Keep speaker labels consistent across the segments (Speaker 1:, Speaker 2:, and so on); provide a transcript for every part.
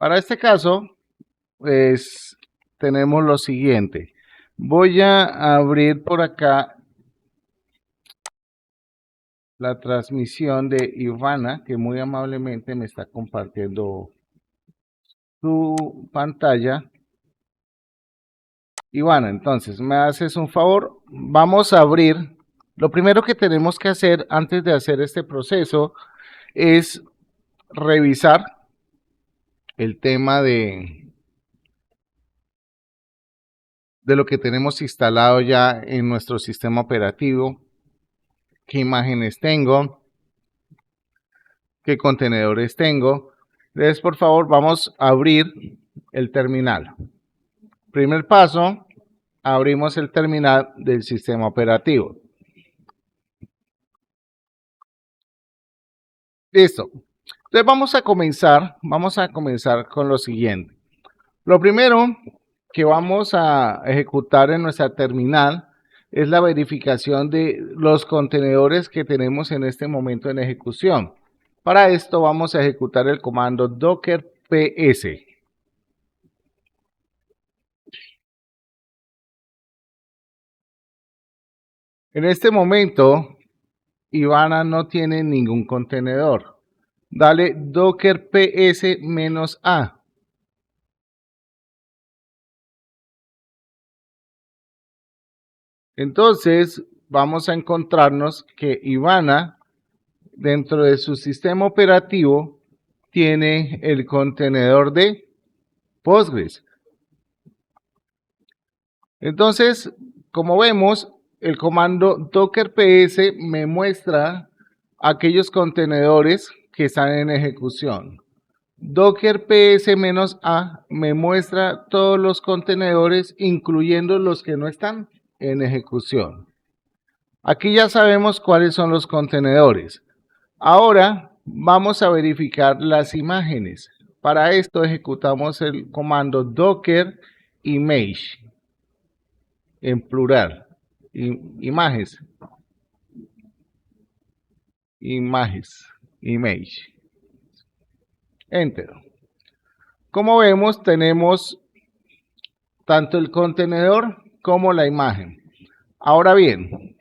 Speaker 1: Para este caso, pues tenemos lo siguiente. Voy a abrir por acá la transmisión de Ivana, que muy amablemente me está compartiendo su pantalla. Ivana, entonces, ¿me haces un favor? Vamos a abrir. Lo primero que tenemos que hacer antes de hacer este proceso es revisar el tema de lo que tenemos instalado ya en nuestro sistema operativo, qué imágenes tengo, qué contenedores tengo. Entonces, por favor, vamos a abrir el terminal. Primer paso, abrimos el terminal del sistema operativo. Listo. Entonces vamos a comenzar con lo siguiente. Lo primero que vamos a ejecutar en nuestra terminal es la verificación de los contenedores que tenemos en este momento en ejecución. Para esto vamos a ejecutar el comando docker ps. En este momento, Ivana no tiene ningún contenedor. Dale docker ps-a. Entonces, vamos a encontrarnos que Ivana, dentro de su sistema operativo, tiene el contenedor de Postgres. Entonces, como vemos, el comando docker ps me muestra aquellos contenedores que están en ejecución. Docker ps-a me muestra todos los contenedores, incluyendo los que no están en ejecución. Aquí ya sabemos cuáles son los contenedores. Ahora vamos a verificar las imágenes. Para esto ejecutamos el comando docker image, en plural, images, image, enter. Como vemos, tenemos tanto el contenedor como la imagen. Ahora bien,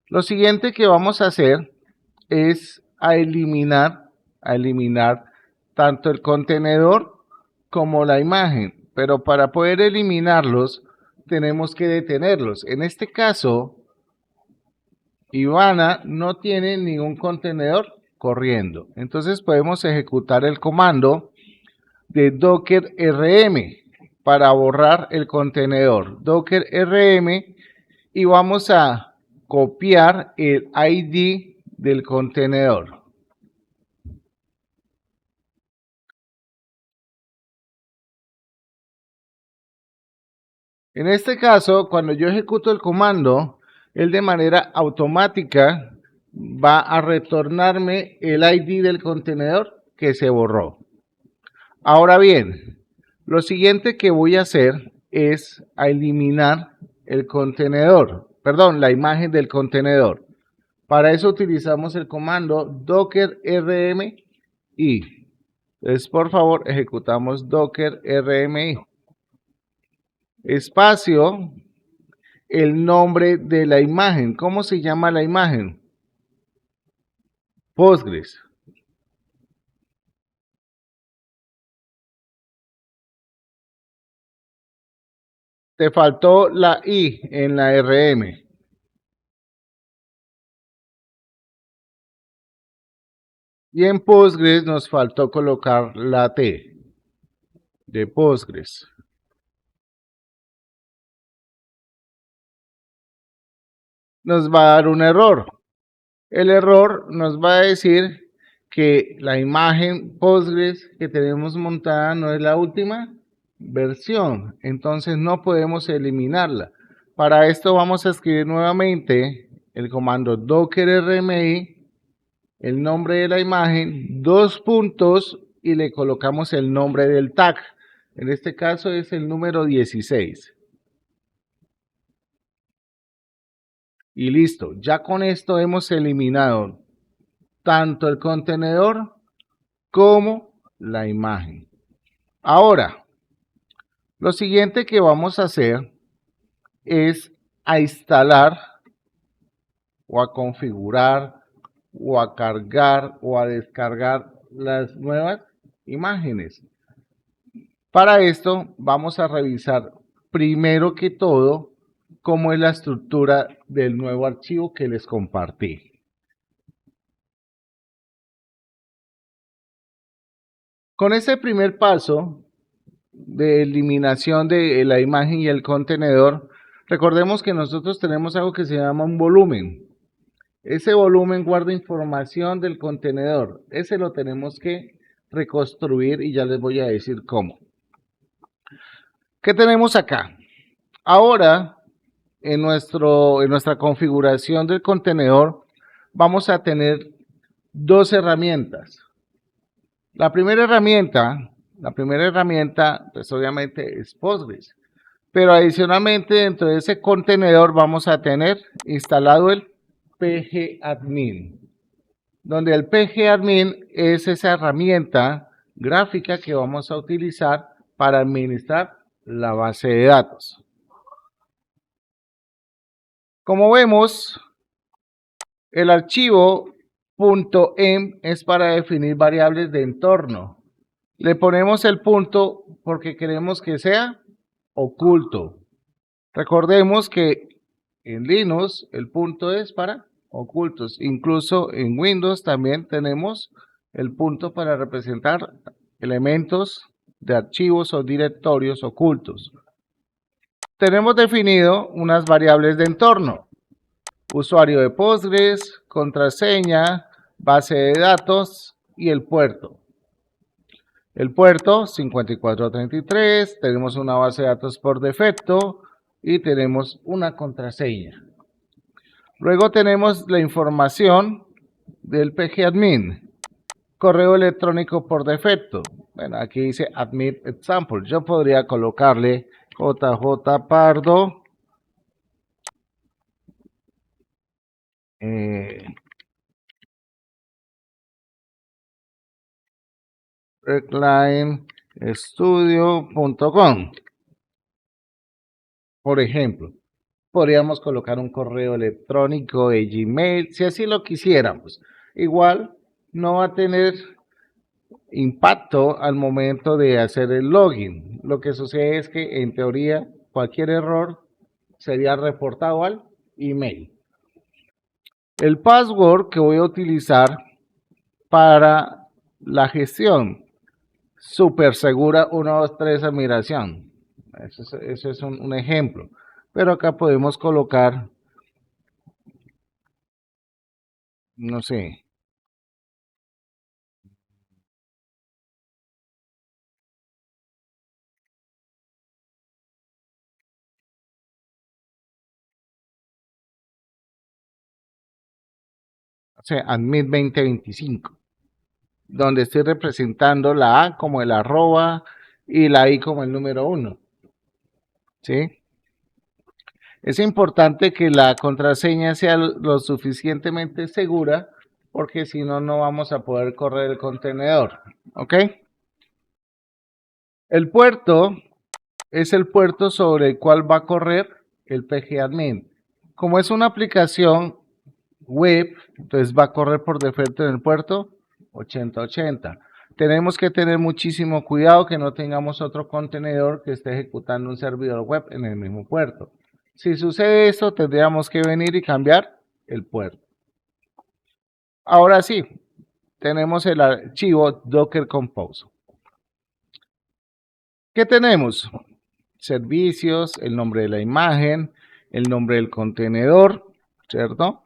Speaker 1: lo siguiente que vamos a hacer es eliminar tanto el contenedor como la imagen, pero para poder eliminarlos tenemos que detenerlos. En este caso, Ivana no tiene ningún contenedor corriendo, entonces podemos ejecutar el comando de docker rm para borrar el contenedor, docker rm, y vamos a copiar el ID del contenedor. En este caso, cuando yo ejecuto el comando, él de manera automática va a retornarme el ID del contenedor que se borró. Ahora bien, lo siguiente que voy a hacer es eliminar el contenedor, perdón, la imagen del contenedor. Para eso utilizamos el comando docker rmi. Entonces, por favor, ejecutamos docker rmi. Espacio, el nombre de la imagen. ¿Cómo se llama la imagen? Postgres. Te faltó la I en la RM. Y en Postgres nos faltó colocar la T de Postgres. Nos va a dar un error. El error nos va a decir que la imagen Postgres que tenemos montada no es la última versión. Entonces no podemos eliminarla. Para esto vamos a escribir nuevamente el comando docker rmi, el nombre de la imagen, dos puntos, y le colocamos el nombre del tag. En este caso es el número 16. Y listo, ya con esto hemos eliminado tanto el contenedor como la imagen. Ahora, lo siguiente que vamos a hacer es a instalar o a configurar o a cargar o a descargar las nuevas imágenes. Para esto vamos a revisar primero que todo cómo es la estructura del nuevo archivo que les compartí. Con este primer paso de eliminación de la imagen y el contenedor, recordemos que nosotros tenemos algo que se llama un volumen. Ese volumen guarda información del contenedor. Ese lo tenemos que reconstruir y ya les voy a decir cómo. ¿Qué tenemos acá? Ahora, en nuestra configuración del contenedor, vamos a tener dos herramientas. La primera herramienta, pues obviamente es Postgres. Pero adicionalmente dentro de ese contenedor vamos a tener instalado el pgadmin, donde el pgadmin es esa herramienta gráfica que vamos a utilizar para administrar la base de datos. Como vemos, el archivo .env es para definir variables de entorno. Le ponemos el punto porque queremos que sea oculto. Recordemos que en Linux el punto es para ocultos. Incluso en Windows también tenemos el punto para representar elementos de archivos o directorios ocultos. Tenemos definido unas variables de entorno: usuario de Postgres, contraseña, base de datos y el puerto. El puerto 5433, tenemos una base de datos por defecto y tenemos una contraseña. Luego tenemos la información del pgadmin, correo electrónico por defecto. Bueno, aquí dice admin example. Yo podría colocarle jjpardo reclinestudio.com, por ejemplo. Podríamos colocar un correo electrónico de Gmail, si así lo quisiéramos. Igual no va a tener impacto al momento de hacer el login. Lo que sucede es que en teoría cualquier error sería reportado al email. El password que voy a utilizar para la gestión súper segura 1, 2, 3 admiración. Eso es un ejemplo. Pero acá podemos colocar, no sé, admin 2025, donde estoy representando la A como el arroba y la I como el número 1. ¿Sí? Es importante que la contraseña sea lo suficientemente segura, porque si no, no vamos a poder correr el contenedor. ¿Ok? El puerto es el puerto sobre el cual va a correr el pgadmin. Como es una aplicación web, entonces va a correr por defecto en el puerto 8080. Tenemos que tener muchísimo cuidado que no tengamos otro contenedor que esté ejecutando un servidor web en el mismo puerto. Si sucede esto, tendríamos que venir y cambiar el puerto. Ahora sí, tenemos el archivo Docker Compose. ¿Qué tenemos? Servicios, el nombre de la imagen, el nombre del contenedor, ¿cierto?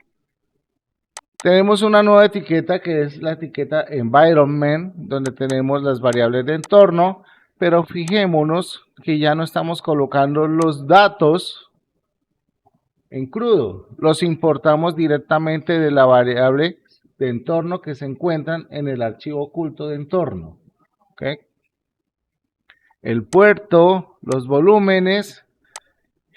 Speaker 1: Tenemos una nueva etiqueta que es la etiqueta Environment, donde tenemos las variables de entorno, pero fijémonos que ya no estamos colocando los datos en crudo, los importamos directamente de la variable de entorno que se encuentran en el archivo oculto de entorno. ¿Okay? El puerto, los volúmenes,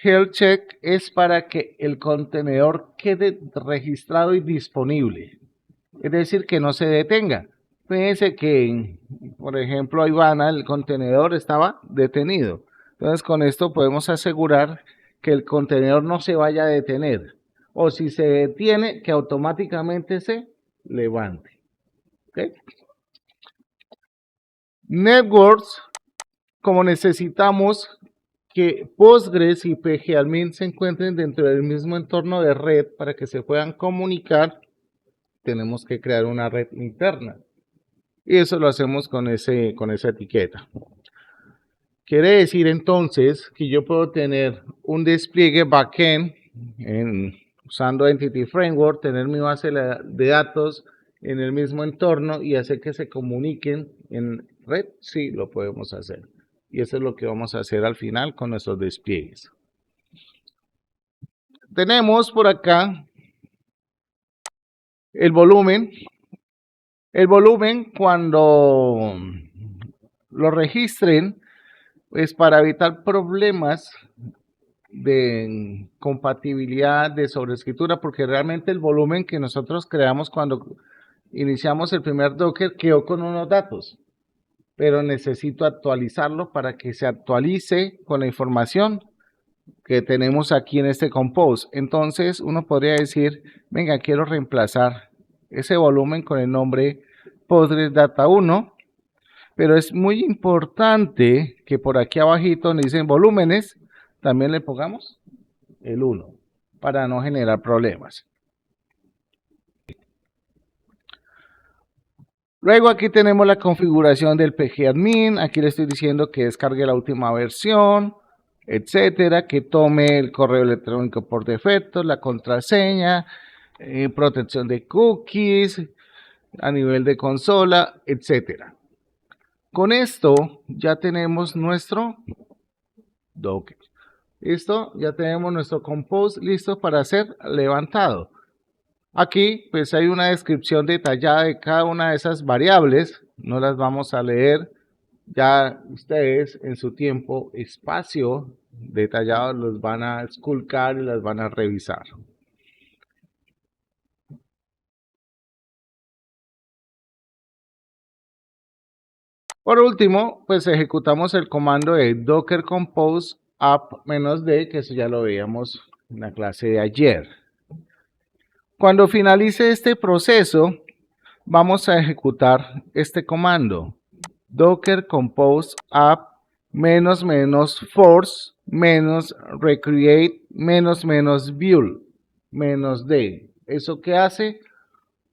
Speaker 1: health check es para que el contenedor quede registrado y disponible, es decir, que no se detenga. Fíjense que, por ejemplo, Ivana, el contenedor estaba detenido. Entonces, con esto podemos asegurar que el contenedor no se vaya a detener. O si se detiene, que automáticamente se levante. ¿Okay? Networks, como necesitamos que Postgres y pgadmin se encuentren dentro del mismo entorno de red para que se puedan comunicar, tenemos que crear una red interna. Y eso lo hacemos con esa etiqueta. Quiere decir entonces que yo puedo tener un despliegue backend usando Entity Framework, tener mi base de datos en el mismo entorno y hacer que se comuniquen en red. Sí, lo podemos hacer. Y eso es lo que vamos a hacer al final con nuestros despliegues. Tenemos por acá el volumen. El volumen, cuando lo registren, es para evitar problemas de compatibilidad, de sobreescritura, porque realmente el volumen que nosotros creamos cuando iniciamos el primer Docker quedó con unos datos, pero necesito actualizarlo para que se actualice con la información que tenemos aquí en este compose. Entonces uno podría decir, venga, quiero reemplazar ese volumen con el nombre Postgres Data 1, pero es muy importante que por aquí abajito donde dicen volúmenes, también le pongamos el 1 para no generar problemas. Luego aquí tenemos la configuración del pgadmin. Aquí le estoy diciendo que descargue la última versión, etcétera, que tome el correo electrónico por defecto, la contraseña, protección de cookies, a nivel de consola, etcétera. Con esto ya tenemos nuestro Docker. ¿Listo? Ya tenemos nuestro compose listo para ser levantado. Aquí pues hay una descripción detallada de cada una de esas variables. No las vamos a leer. Ya ustedes en su tiempo, espacio detallado, los van a esculcar y las van a revisar. Por último, pues ejecutamos el comando de docker compose app-d, que eso ya lo veíamos en la clase de ayer. Cuando finalice este proceso, vamos a ejecutar este comando, docker compose app -force -recreate -build -d. ¿Eso qué hace?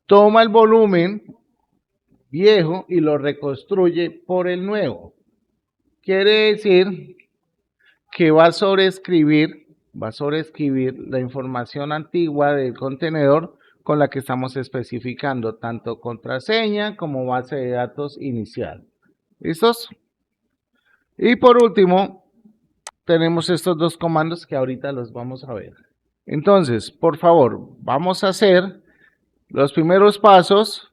Speaker 1: Toma el volumen viejo y lo reconstruye por el nuevo. Quiere decir que va a sobreescribir la información antigua del contenedor con la que estamos especificando tanto contraseña como base de datos inicial. ¿Listos? Y por último, tenemos estos dos comandos que ahorita los vamos a ver. Entonces, por favor, vamos a hacer los primeros pasos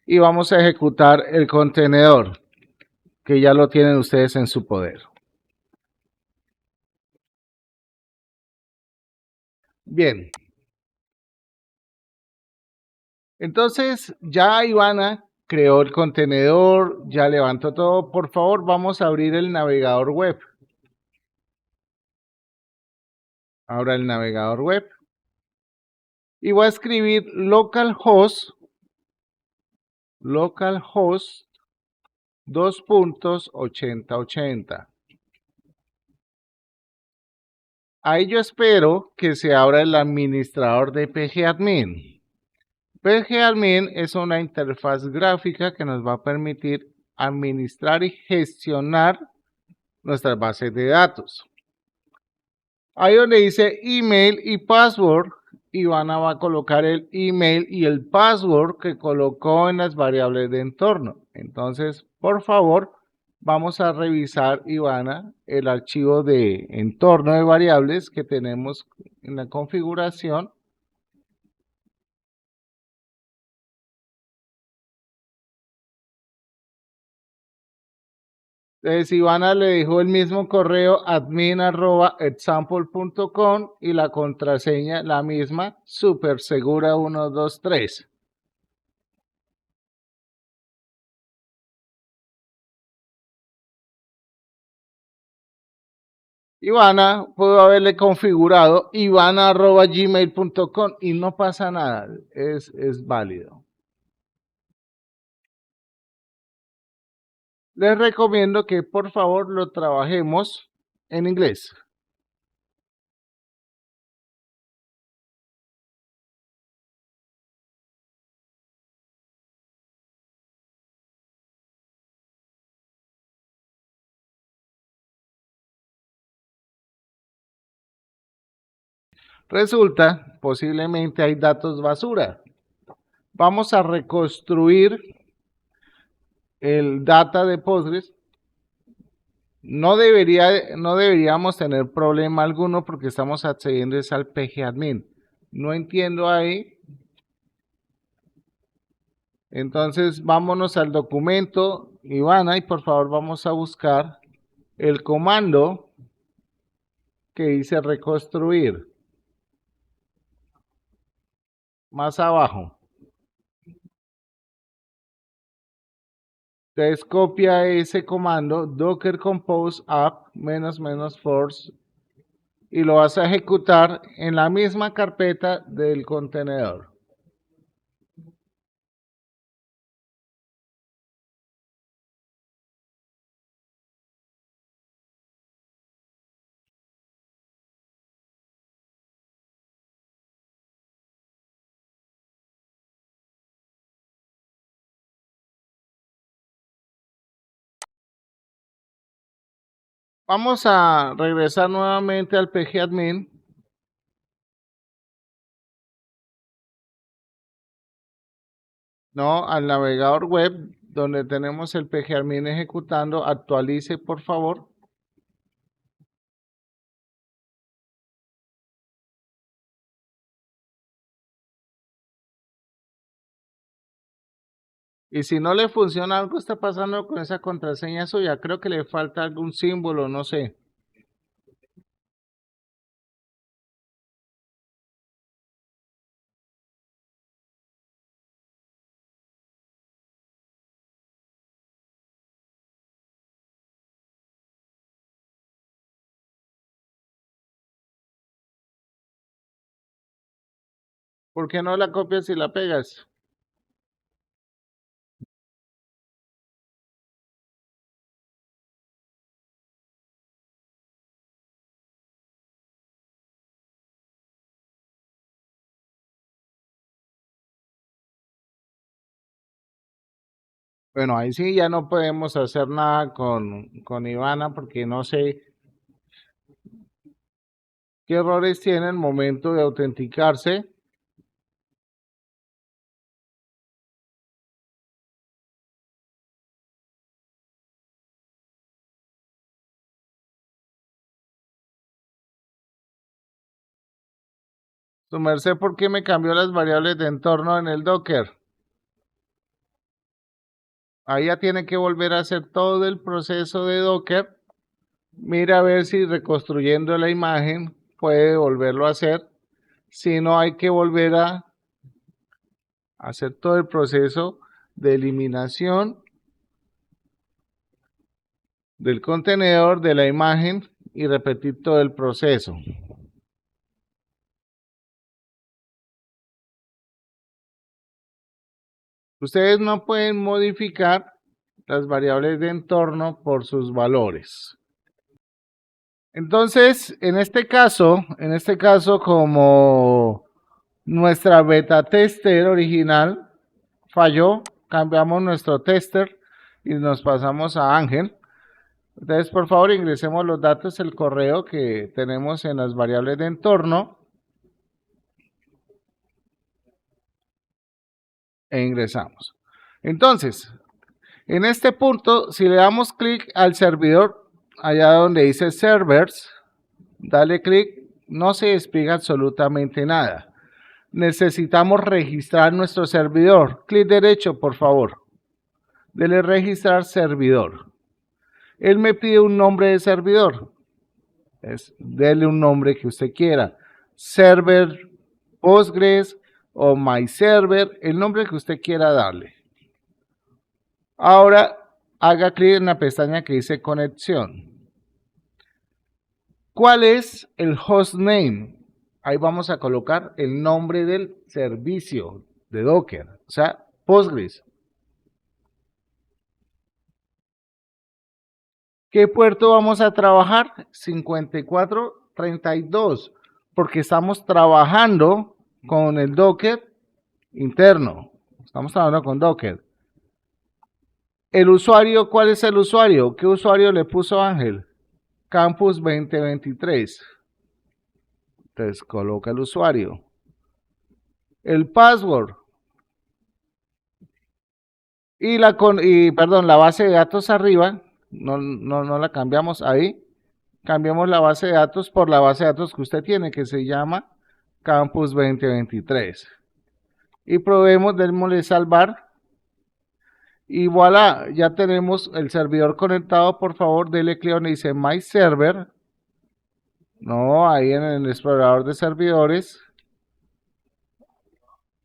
Speaker 1: y vamos a ejecutar el contenedor, que ya lo tienen ustedes en su poder. Bien. Entonces, ya Ivana creó el contenedor, ya levantó todo. Por favor, vamos a abrir el navegador web. Ahora el navegador web. Y voy a escribir localhost 2.8080. Ahí yo espero que se abra el administrador de pgadmin. pgadmin es una interfaz gráfica que nos va a permitir administrar y gestionar nuestras bases de datos. Ahí donde dice email y password, Ivana va a colocar el email y el password que colocó en las variables de entorno. Entonces, por favor, vamos a revisar, Ivana, el archivo de entorno de variables que tenemos en la configuración. Entonces, Ivana le dejó el mismo correo admin@example.com y la contraseña la misma, super segura 123. Ivana, puedo haberle configurado ivana@gmail.com y no pasa nada, es válido. Les recomiendo que por favor lo trabajemos en inglés. Resulta, posiblemente hay datos basura. Vamos a reconstruir el data de Postgres. No deberíamos tener problema alguno porque estamos accediendo al pgadmin. No entiendo ahí. Entonces vámonos al documento, Ivana, y por favor vamos a buscar el comando que dice reconstruir. Más abajo. Entonces copia ese comando docker compose app --force y lo vas a ejecutar en la misma carpeta del contenedor. Vamos a regresar nuevamente al pgadmin. No, al navegador web donde tenemos el pgadmin ejecutando. Actualice por favor. Y si no le funciona, algo está pasando con esa contraseña suya. Creo que le falta algún símbolo, no sé. ¿Por qué no la copias y la pegas? Bueno, ahí sí ya no podemos hacer nada con Ivana porque no sé qué errores tiene el momento de autenticarse. Su merced, ¿por qué me cambió las variables de entorno en el Docker? Ahí ya tiene que volver a hacer todo el proceso de Docker. Mira a ver si reconstruyendo la imagen puede volverlo a hacer. Si no, hay que volver a hacer todo el proceso de eliminación del contenedor, de la imagen y repetir todo el proceso. Ustedes no pueden modificar las variables de entorno por sus valores. Entonces, en este caso, como nuestra beta tester original falló, cambiamos nuestro tester y nos pasamos a Ángel. Entonces, por favor, ingresemos los datos, el correo que tenemos en las variables de entorno e ingresamos. Entonces, en este punto, si le damos clic al servidor, allá donde dice servers, dale clic, no se despliega absolutamente nada. Necesitamos registrar nuestro servidor. Clic derecho, por favor. Dele registrar servidor. Él me pide un nombre de servidor. Dele un nombre que usted quiera. Server, Postgres o MyServer, el nombre que usted quiera darle. Ahora haga clic en la pestaña que dice conexión. ¿Cuál es el hostname? Ahí vamos a colocar el nombre del servicio de Docker, o sea, Postgres. ¿Qué puerto vamos a trabajar? 5432, porque estamos trabajando con el Docker interno. Estamos trabajando con Docker. El usuario, ¿cuál es el usuario? ¿Qué usuario le puso Ángel? Campus 2023. Entonces coloca el usuario. El password. La base de datos arriba, no la cambiamos ahí. Cambiamos la base de datos por la base de datos que usted tiene, que se llama Campus 2023. Y probemos, démosle salvar. Y voilà, ya tenemos el servidor conectado. Por favor, dele clic donde dice My Server. No, ahí en el explorador de servidores.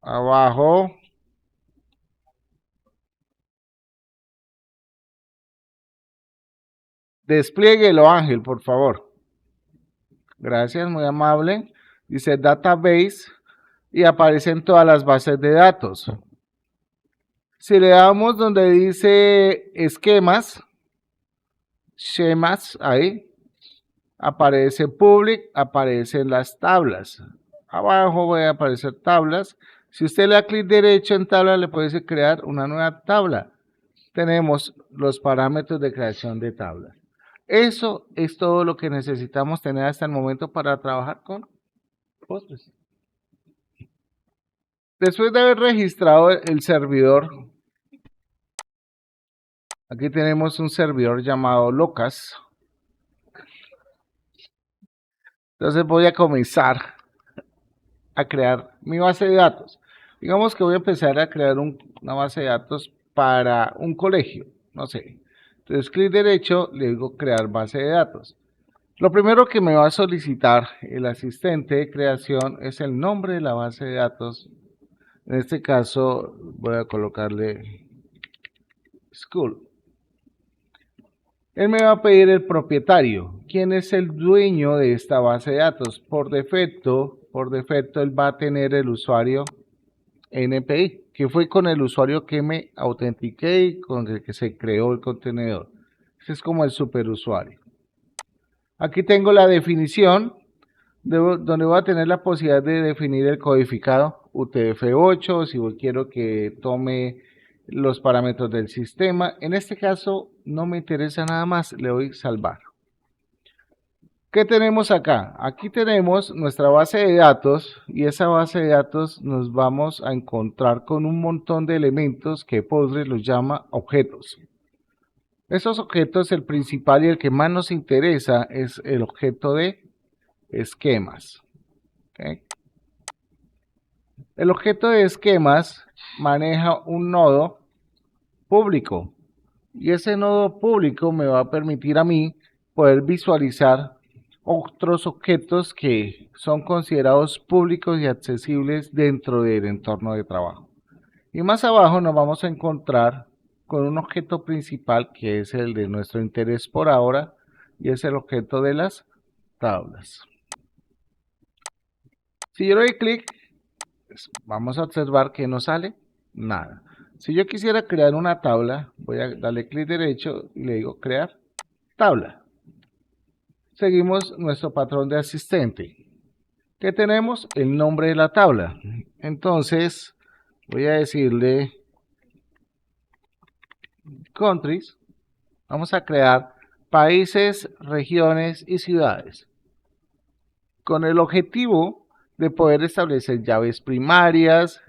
Speaker 1: Abajo. Desplieguelo, Ángel, por favor. Gracias, muy amable. Dice Database y aparecen todas las bases de datos. Si le damos donde dice esquemas, schemas, ahí, aparece public, aparecen las tablas. Abajo voy a aparecer tablas. Si usted le da clic derecho en tabla, le puede crear una nueva tabla. Tenemos los parámetros de creación de tablas. Eso es todo lo que necesitamos tener hasta el momento para trabajar con Postgres. Después de haber registrado el servidor, aquí tenemos un servidor llamado Locas. Entonces voy a comenzar a crear mi base de datos. Digamos que voy a empezar a crear una base de datos para un colegio, no sé. Entonces clic derecho, le digo crear base de datos. Lo primero que me va a solicitar el asistente de creación es el nombre de la base de datos. En este caso voy a colocarle school. Él me va a pedir el propietario. ¿Quién es el dueño de esta base de datos? Por defecto, él va a tener el usuario NPI, que fue con el usuario que me autentiqué y con el que se creó el contenedor. Este es como el superusuario. Aquí tengo la definición, donde voy a tener la posibilidad de definir el codificado UTF-8, si quiero que tome los parámetros del sistema. En este caso no me interesa nada más, le doy salvar. ¿Qué tenemos acá? Aquí tenemos nuestra base de datos y esa base de datos nos vamos a encontrar con un montón de elementos que Postgres los llama objetos. Esos objetos, el principal y el que más nos interesa es el objeto de esquemas. ¿Okay? El objeto de esquemas maneja un nodo público y ese nodo público me va a permitir a mí poder visualizar otros objetos que son considerados públicos y accesibles dentro del entorno de trabajo. Y más abajo nos vamos a encontrar con un objeto principal que es el de nuestro interés por ahora y es el objeto de las tablas. Si yo le doy clic, pues vamos a observar que no sale nada. Si yo quisiera crear una tabla, voy a darle clic derecho y le digo crear tabla. Seguimos nuestro patrón de asistente. ¿Qué tenemos? El nombre de la tabla. Entonces, voy a decirle countries. Vamos a crear países, regiones y ciudades. Con el objetivo de poder establecer llaves primarias,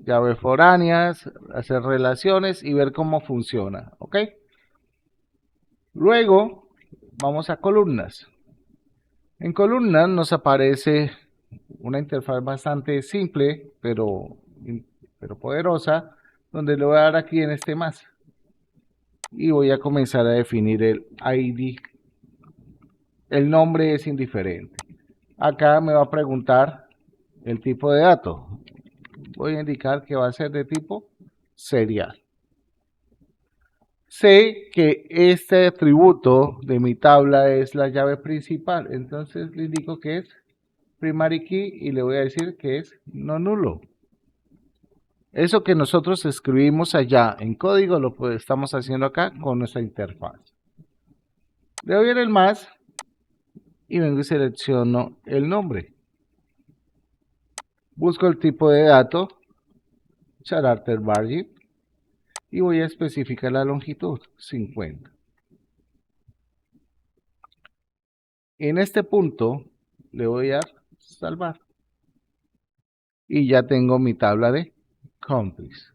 Speaker 1: llaves foráneas, hacer relaciones y ver cómo funciona. ¿Ok? Luego, vamos a columnas. En columnas nos aparece una interfaz bastante simple, pero poderosa, donde le voy a dar aquí en este más. Y voy a comenzar a definir el ID. El nombre es indiferente. Acá me va a preguntar el tipo de dato. Voy a indicar que va a ser de tipo serial. sé que este atributo de mi tabla es la llave principal, entonces le indico que es primary key y le voy a decir que es no nulo. Eso que nosotros escribimos allá en código lo estamos haciendo acá con nuestra interfaz. Le doy en el más y vengo y selecciono el nombre. Busco el tipo de dato, character margin, y voy a especificar la longitud, 50. En este punto le voy a salvar. Y ya tengo mi tabla de countries.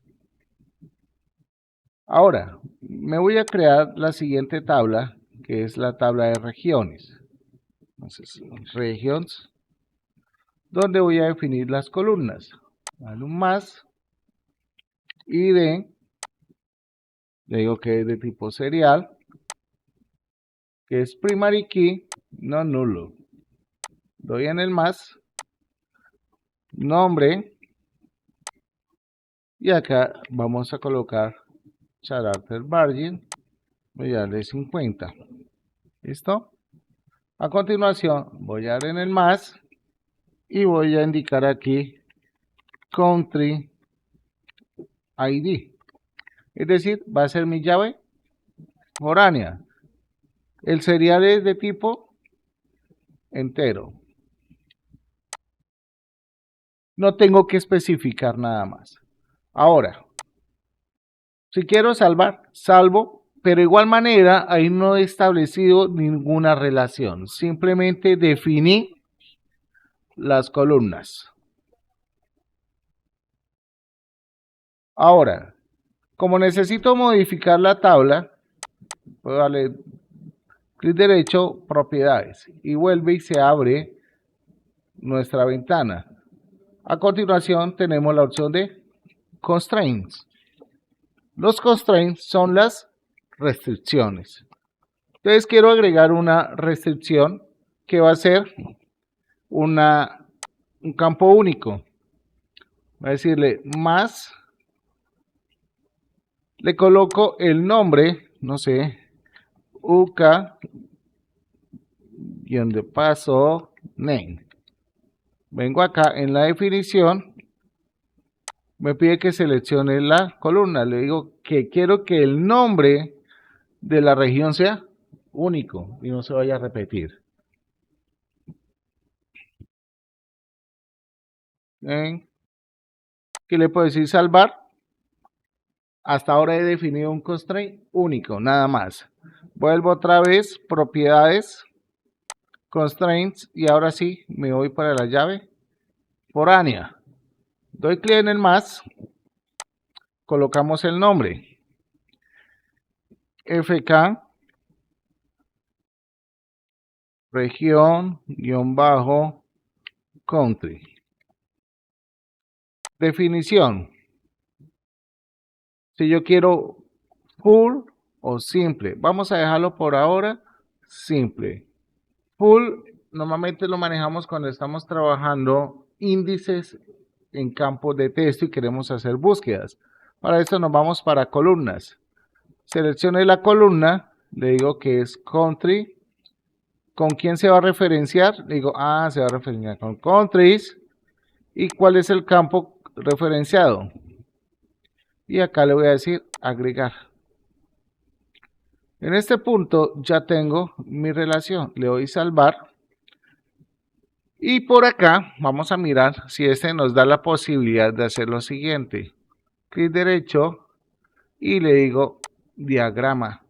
Speaker 1: Ahora, me voy a crear la siguiente tabla, que es la tabla de regiones. Entonces, regions, donde voy a definir las columnas. Dale un más, ID, le digo que es de tipo serial, que es primary key, no nulo. Doy en el más, nombre, y acá vamos a colocar character margin, voy a darle 50. ¿Listo? A continuación voy a dar en el más y voy a indicar aquí country ID. Es decir, va a ser mi llave foránea. El serial es de tipo entero. No tengo que especificar nada más. Ahora, si quiero salvar, salvo, pero de igual manera ahí no he establecido ninguna relación. Simplemente definí las columnas. Ahora, como necesito modificar la tabla, puedo darle clic derecho, propiedades, y vuelve y se abre nuestra ventana. A continuación tenemos la opción de constraints. Los constraints son las restricciones. Entonces quiero agregar una restricción que va a ser un campo único. Voy a decirle más, le coloco el nombre, no sé, UK, guión de paso, name. Vengo acá en la definición, me pide que seleccione la columna. Le digo que quiero que el nombre de la región sea único y no se vaya a repetir. ¿Qué le puedo decir? Salvar. Hasta ahora he definido un constraint único, nada más. Vuelvo otra vez, propiedades, constraints, y ahora sí me voy para la llave foránea. Doy clic en el más, colocamos el nombre. FK, región, _ country. Definición. Si yo quiero full o simple, vamos a dejarlo por ahora simple. Full normalmente lo manejamos cuando estamos trabajando índices en campos de texto y queremos hacer búsquedas. Para esto nos vamos para columnas. Seleccione la columna, le digo que es country. ¿Con quién se va a referenciar? Le digo, se va a referenciar con countries. ¿Y cuál es el campo referenciado? Y acá le voy a decir agregar. En este punto ya tengo mi relación. Le doy salvar. Y por acá vamos a mirar si este nos da la posibilidad de hacer lo siguiente. Clic derecho y le digo diagrama.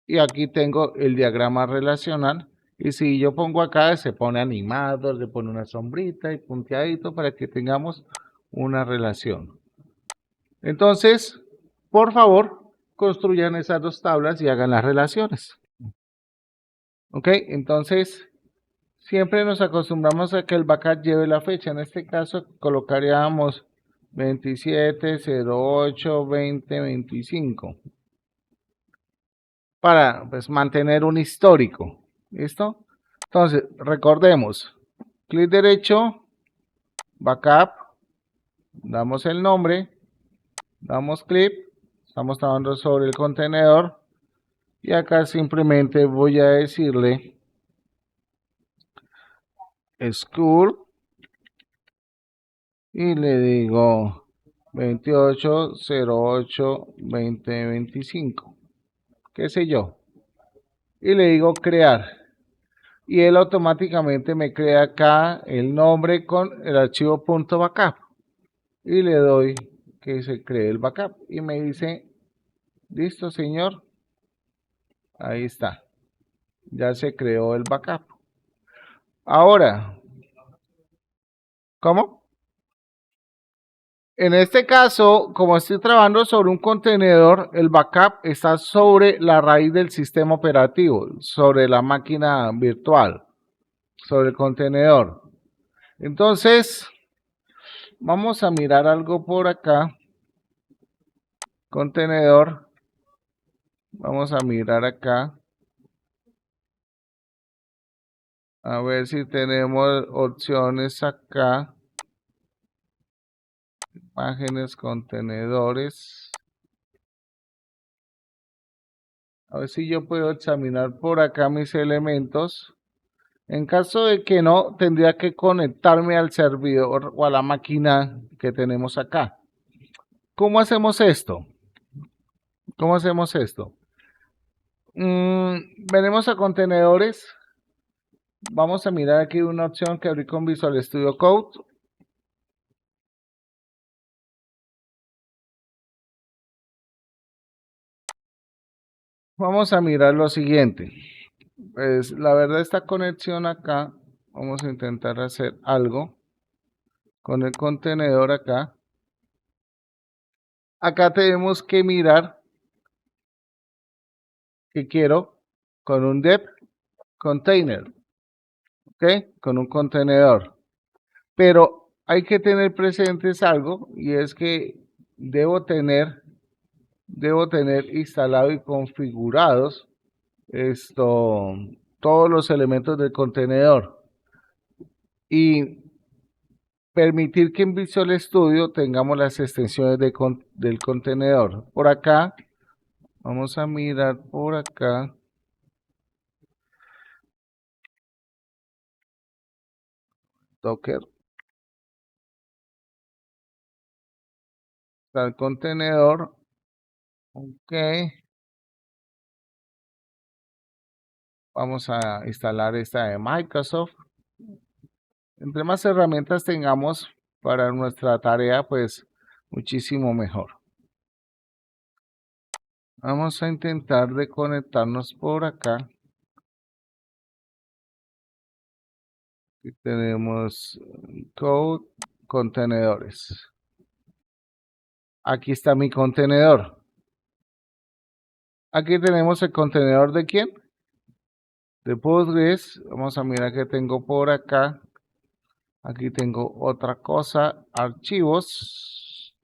Speaker 1: Y aquí tengo el diagrama relacional. Y si yo pongo acá, se pone animado, se pone una sombrita y punteadito para que tengamos una relación. Entonces, por favor, construyan esas dos tablas y hagan las relaciones. Ok, entonces siempre nos acostumbramos a que el backup lleve la fecha. En este caso colocaríamos 27/08/2025 para pues, mantener un histórico. ¿Listo? Entonces, recordemos, clic derecho, backup, damos el nombre, Damos clic, estamos trabajando sobre el contenedor y acá simplemente voy a decirle school y le digo 2808-2025, qué sé yo, y le digo crear. Y él automáticamente me crea acá el nombre con el archivo .backup y le doy que se cree el backup y me dice listo señor, ahí está, ya se creó el backup. Ahora, ¿cómo? En este caso, como estoy trabajando sobre un contenedor, el backup está sobre la raíz del sistema operativo, sobre la máquina virtual, sobre el contenedor. Entonces, vamos a mirar algo por acá. Contenedor. Vamos a mirar acá. A ver si tenemos opciones acá. Imágenes, contenedores. A ver si yo puedo examinar por acá mis elementos. En caso de que no, tendría que conectarme al servidor o a la máquina que tenemos acá. ¿Cómo hacemos esto? ¿Cómo hacemos esto? Venimos a contenedores. Vamos a mirar aquí una opción que abrí con Visual Studio Code. Vamos a mirar lo siguiente. Pues la verdad esta conexión acá, vamos a intentar hacer algo con el contenedor acá. Acá tenemos que mirar que quiero con un dev container, ¿ok? Con un contenedor. Pero hay que tener presentes algo y es que debo tener instalado y configurados todos los elementos del contenedor. Y permitir que en Visual Studio tengamos las extensiones del contenedor. Por acá, vamos a mirar por acá. Docker. Está el contenedor. Ok. Vamos a instalar esta de Microsoft. Entre más herramientas tengamos para nuestra tarea, pues muchísimo mejor. Vamos a intentar de conectarnos por acá. Aquí tenemos code, contenedores. Aquí está mi contenedor. Aquí tenemos el contenedor de quién? De Postgres. Vamos a mirar que tengo por acá. Aquí tengo otra cosa, archivos.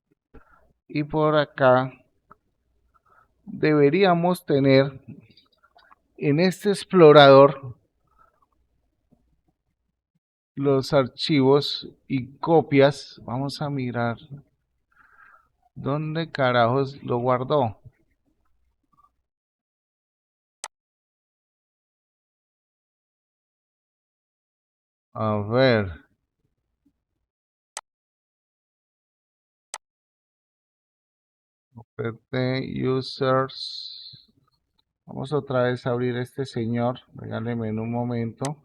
Speaker 1: Y por acá deberíamos tener en este explorador los archivos y copias. Vamos a mirar dónde carajos lo guardó. A ver. Users. Vamos otra vez a abrir este señor. Regáleme en un momento.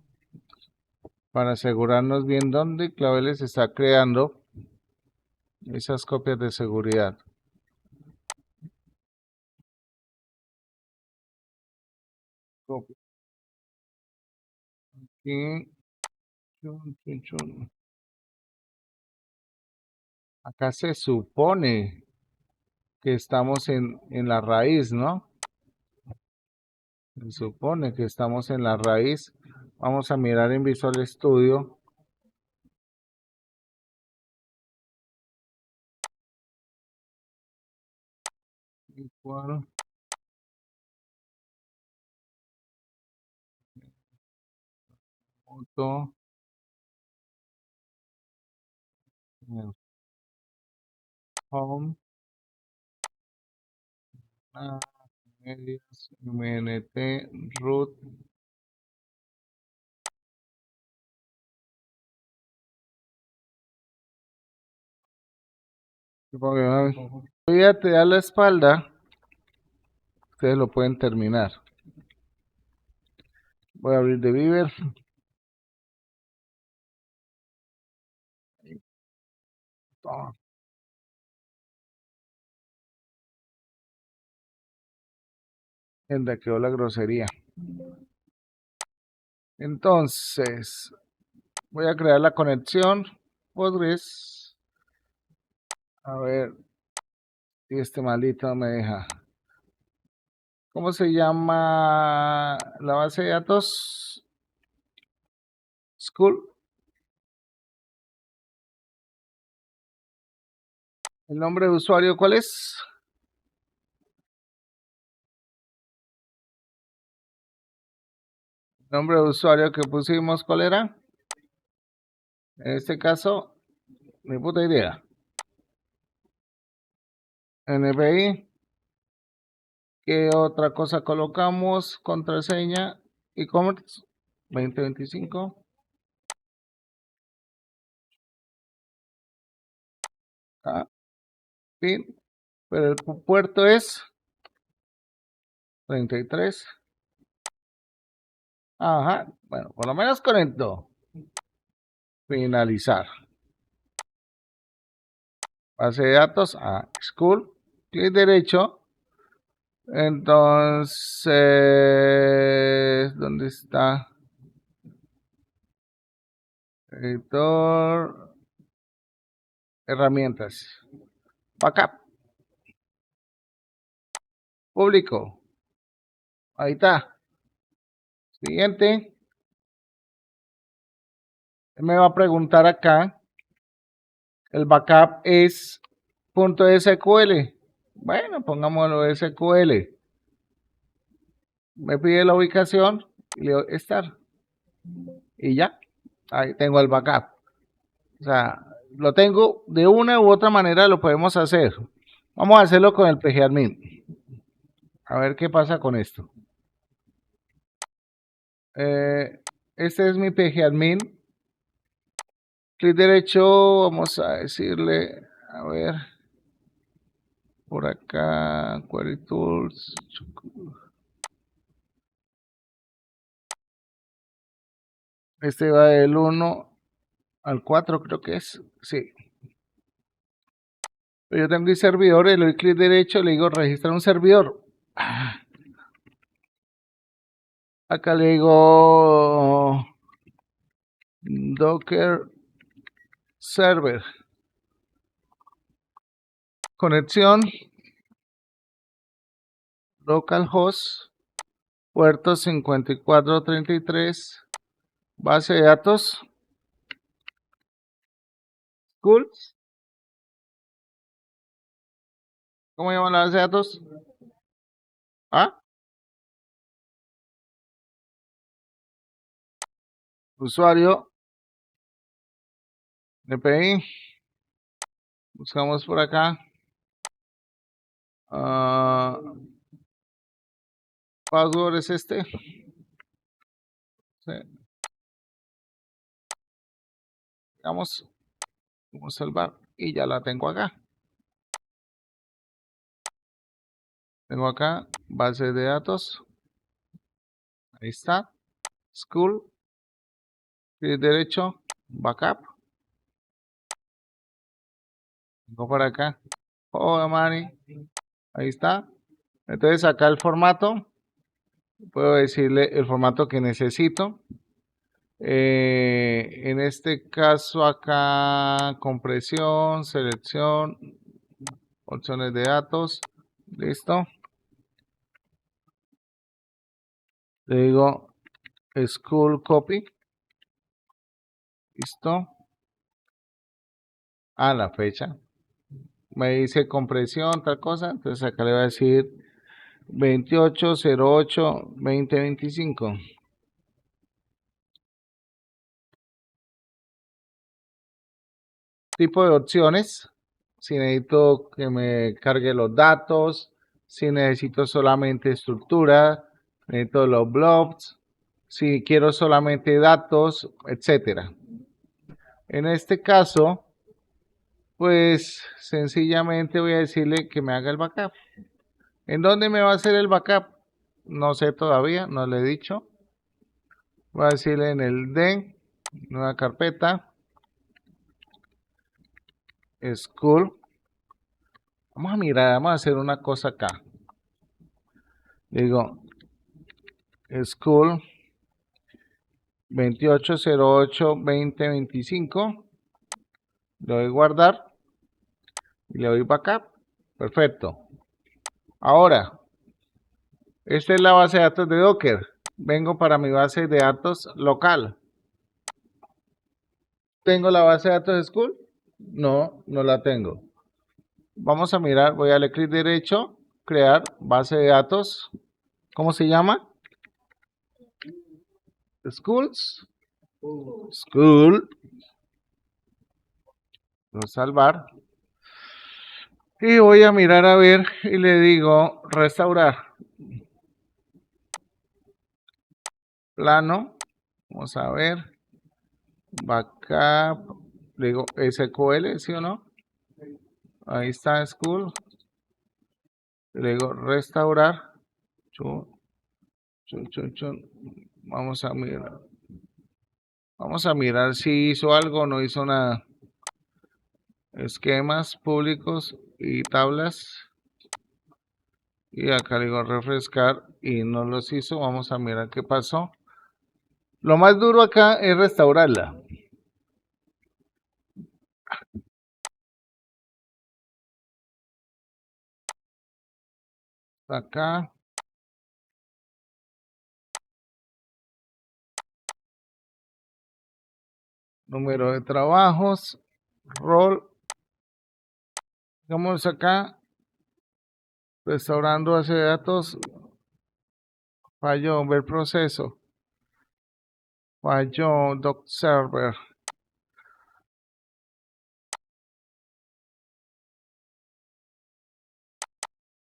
Speaker 1: Para asegurarnos bien dónde Claveles está creando esas copias de seguridad. Y acá se supone que estamos en la raíz, ¿no? Se supone que estamos en la raíz. Vamos a mirar en Visual Studio. Igual, punto, home. Ah, medias, MNT, root. Voy a tirar la espalda. Ustedes lo pueden terminar. Voy a abrir de Beaver. En quedó la grosería. Entonces, voy a crear la conexión. Podres. A ver si este maldito no me deja. ¿Cómo se llama la base de datos? School. ¿El nombre de usuario cuál es? El nombre de usuario que pusimos, ¿cuál era? En este caso, ni puta idea. NPI. ¿Qué otra cosa colocamos? Contraseña. E-commerce 2025. Ah, fin. Pero el puerto es 33. Ajá. Bueno, por lo menos conectó. Finalizar. Base de datos a school. Clic derecho. Entonces, ¿dónde está? Editor. Herramientas. Backup. Público. Ahí está. Siguiente. Me va a preguntar acá. El backup es .sql. Bueno, pongámoslo SQL. Me pide la ubicación y le doy estar. Y ya. Ahí tengo el backup. O sea, lo tengo de una u otra manera, lo podemos hacer. Vamos a hacerlo con el pgadmin. A ver qué pasa con esto. Este es mi pgadmin. Clic derecho, vamos a decirle, a ver, por acá, Query Tools. Este va del 1 al 4, creo que es. Sí. Pero yo tengo el servidor, le doy clic derecho, le digo registrar un servidor. Acá le digo Docker Server. Conexión. Localhost. Puerto 5433. Base de datos. Cool. ¿Cómo llaman la base de datos? ¿Ah? Usuario. DPI. Buscamos por acá. Password es este. Sí. Vamos a salvar. Y ya la tengo acá. Tengo acá base de datos. Ahí está. School. Clic derecho. Backup. Vengo por acá. Oh, Mari. Ahí está. Entonces acá el formato. Puedo decirle el formato que necesito. En este caso acá compresión, selección, opciones de datos. Listo. Le digo school copy. Listo. A la fecha. Me dice compresión, tal cosa. Entonces acá le voy a decir 2808-2025. Tipo de opciones. Si necesito que me cargue los datos, si necesito solamente estructura, necesito los blobs, si quiero solamente datos, etcétera. En este caso, pues sencillamente voy a decirle que me haga el backup. ¿En dónde me va a hacer el backup? No sé todavía, no le he dicho. Voy a decirle en el D, nueva carpeta, school. Vamos a mirar, vamos a hacer una cosa acá. Digo, school 2808-2025. Le doy guardar y le doy backup. Perfecto. Ahora, esta es la base de datos de Docker. Vengo para mi base de datos local. ¿Tengo la base de datos de School? No, no la tengo. Vamos a mirar, voy a darle clic derecho, crear base de datos. ¿Cómo se llama? Schools. School. Voy a salvar. Y voy a mirar a ver y le digo restaurar. Plano. Vamos a ver. Backup. Le digo SQL, ¿sí o no? Ahí está School. Le digo restaurar. Chun, chun, chun, chun. Vamos a mirar. Vamos a mirar si hizo algo o no hizo nada. Esquemas públicos y tablas. Y acá le digo refrescar y no los hizo. Vamos a mirar qué pasó. Lo más duro acá es restaurarla. Acá. Número de trabajos. Rol. Vamos acá. Restaurando base de datos. Falló. Ver proceso. Falló. Doc server.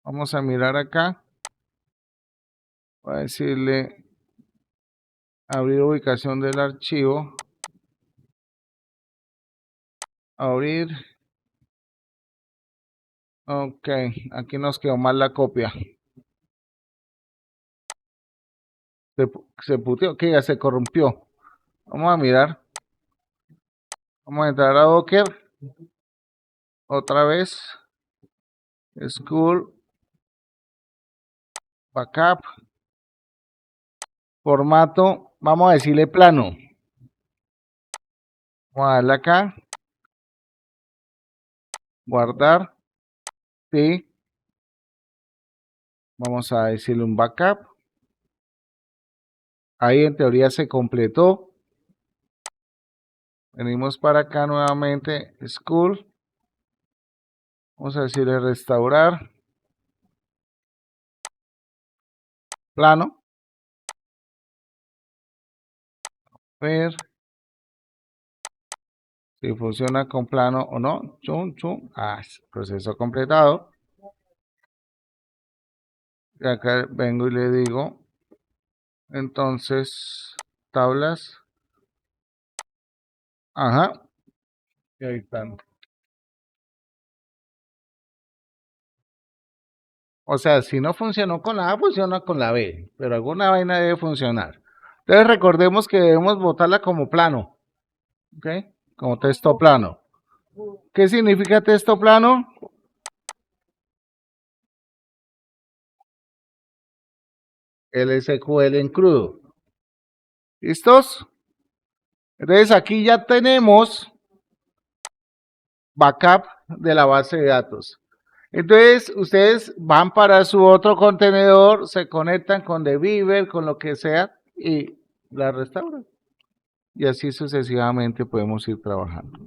Speaker 1: Vamos a mirar acá. Voy a decirle abrir ubicación del archivo. Abrir. Ok, aquí nos quedó mal la copia. Se puteó, que ya se corrompió. Vamos a mirar. Vamos a entrar a Docker. Otra vez. School. Backup. Formato. Vamos a decirle plano. Vamos a darle acá. Guardar. Sí. Vamos a decirle un backup. Ahí en teoría se completó. Venimos para acá nuevamente. School. Vamos a decirle restaurar. Plano. Ver si funciona con plano o no. Chum, chum. Proceso completado. Y acá vengo y le digo. Entonces, tablas. Ajá. Y ahí están. O sea, si no funcionó con la A, funciona con la B. Pero alguna vaina debe funcionar. Entonces recordemos que debemos botarla como plano. ¿Ok? Como texto plano. ¿Qué significa texto plano? El SQL en crudo. ¿Listos? Entonces aquí ya tenemos backup de la base de datos. Entonces ustedes van para su otro contenedor, se conectan con Beaver, con lo que sea y la restauran. Y así sucesivamente podemos ir trabajando.